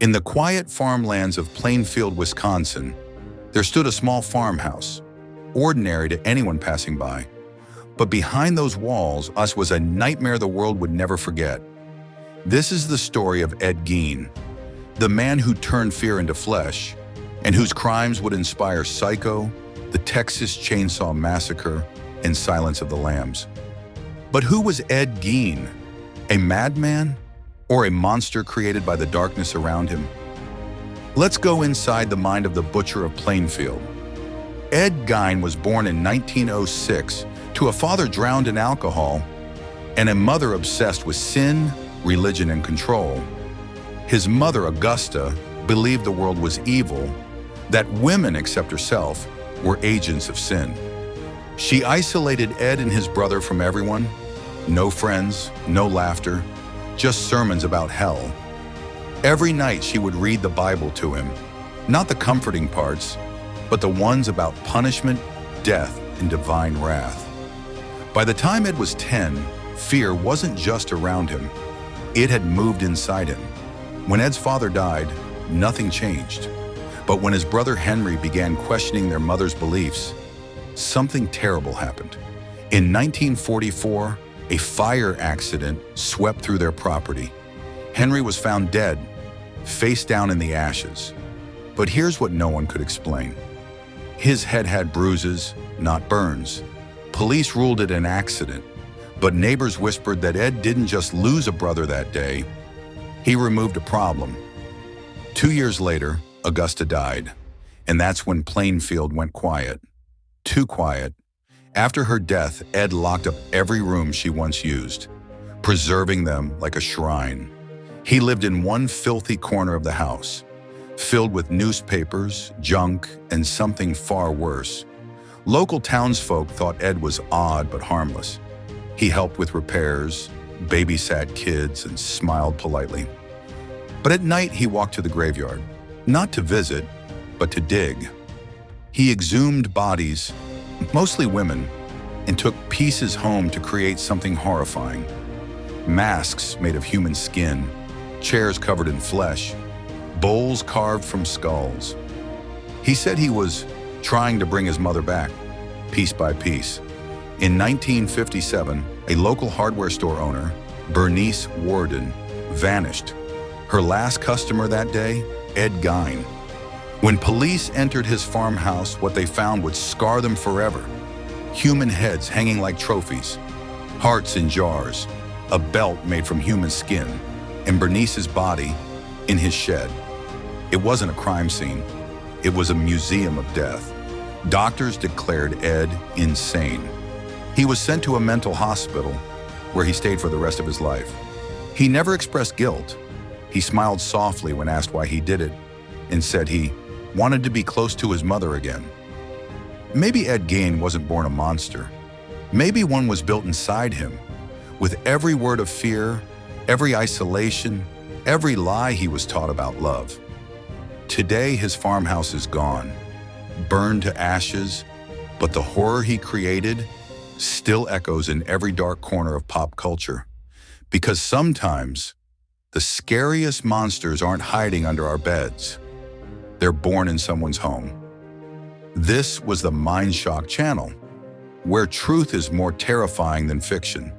In the quiet farmlands of Plainfield, Wisconsin, there stood a small farmhouse, ordinary to anyone passing by. But behind those walls was a nightmare the world would never forget. This is the story of Ed Gein, the man who turned fear into flesh, and whose crimes would inspire Psycho, the Texas Chainsaw Massacre, and Silence of the Lambs. But who was Ed Gein? A madman? Or a monster created by the darkness around him? Let's go inside the mind of the butcher of Plainfield. Ed Gein was born in 1906 to a father drowned in alcohol and a mother obsessed with sin, religion, and control. His mother, Augusta, believed the world was evil, that women, except herself, were agents of sin. She isolated Ed and his brother from everyone. No friends, no laughter, just sermons about hell. Every night she would read the Bible to him, not the comforting parts, but the ones about punishment, death, and divine wrath. By the time Ed was 10, fear wasn't just around him. It had moved inside him. When Ed's father died, nothing changed. But when his brother Henry began questioning their mother's beliefs, something terrible happened. In 1944, a fire accident swept through their property. Henry was found dead, face down in the ashes. But here's what no one could explain. His head had bruises, not burns. Police ruled it an accident, but neighbors whispered that Ed didn't just lose a brother that day, he removed a problem. 2 years later, Augusta died, and that's when Plainfield went quiet. Too quiet. After her death, Ed locked up every room she once used, preserving them like a shrine. He lived in one filthy corner of the house, filled with newspapers, junk, and something far worse. Local townsfolk thought Ed was odd but harmless. He helped with repairs, babysat kids, and smiled politely. But at night he walked to the graveyard, not to visit, but to dig. He exhumed bodies, mostly women, and took pieces home to create something horrifying. Masks made of human skin, chairs covered in flesh, bowls carved from skulls. He said he was trying to bring his mother back, piece by piece. In 1957, a local hardware store owner, Bernice Warden, vanished. Her last customer that day, Ed Gein. When police entered his farmhouse, what they found would scar them forever. Human heads hanging like trophies, hearts in jars, a belt made from human skin, and Bernice's body in his shed. It wasn't a crime scene. It was a museum of death. Doctors declared Ed insane. He was sent to a mental hospital where he stayed for the rest of his life. He never expressed guilt. He smiled softly when asked why he did it and said he wanted to be close to his mother again. Maybe Ed Gein wasn't born a monster. Maybe one was built inside him. With every word of fear, every isolation, every lie he was taught about love. Today his farmhouse is gone, burned to ashes, but the horror he created still echoes in every dark corner of pop culture. Because sometimes the scariest monsters aren't hiding under our beds. They're born in someone's home. This was the Mind Shock channel, where truth is more terrifying than fiction.